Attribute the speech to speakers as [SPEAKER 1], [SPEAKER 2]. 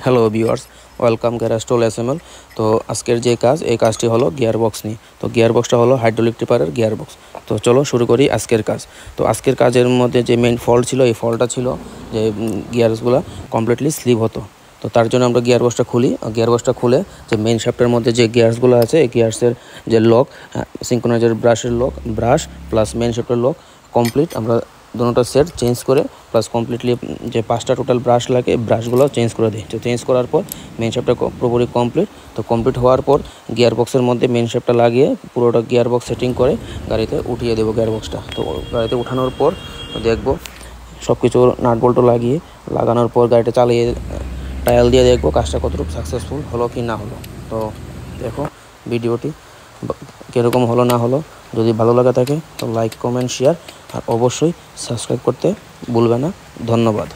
[SPEAKER 1] Hello viewers, welcome garage টুল SML. তো আজকের যে কাজ, এই কাজটি হলো গিয়ার বক্স নিয়ে। তো গিয়ার বক্সটা হলো হাইড্রোলিক টিপারের গিয়ার বক্স। তো চলো শুরু করি আজকের কাজ। তো আজকের কাজের মধ্যে যে মেইন ফল্ট ছিল, এই ফল্টটা ছিল যে গিয়ারসগুলো কমপ্লিটলি স্লিপ হতো। তো তার জন্য আমরা গিয়ার বক্সটা খুলি। গিয়ার বক্সটা খুলে যে মেইন শ্যাফটের মধ্যে যে গিয়ার্সগুলো আছে, এই গিয়ার্সের যে লক, সিঙ্ক্রোনাইজার ব্রাশের লক, ব্রাশ প্লাস মেইন শ্যাফটের লক কমপ্লিট আমরা দুটোটা সেট চেঞ্জ করে প্লাস কমপ্লিটলি যে 5টা টোটাল ব্রাশ লাগে, ব্রাশগুলো চেঞ্জ করে দিই। তো চেঞ্জ করার পর মেইন শ্যাফটটা পুরোপুরি কমপ্লিট। তো কমপ্লিট হওয়ার পর গিয়ার বক্সের মধ্যে মেইন শ্যাফটটা লাগিয়ে পুরোটা গিয়ার বক্স সেটিং করে গাড়িতে উঠিয়ে দেবো গিয়ার বক্সটা। তো গাড়িতে উঠানোর পর দেখবো সব কিছু নাট বল্টু লাগানোর পর গাড়িটা চালিয়ে ট্রায়াল দিয়ে দেখবো কাজটা কতটুকু সাকসেসফুল হলো কি না হলো। তো দেখো ভিডিওটি কীরকম হলো না হলো। যদি ভালো লাগা থাকে তো লাইক, কমেন্ট, শেয়ার আর অবশ্যই সাবস্ক্রাইব করতে ভুলবে না। ধন্যবাদ।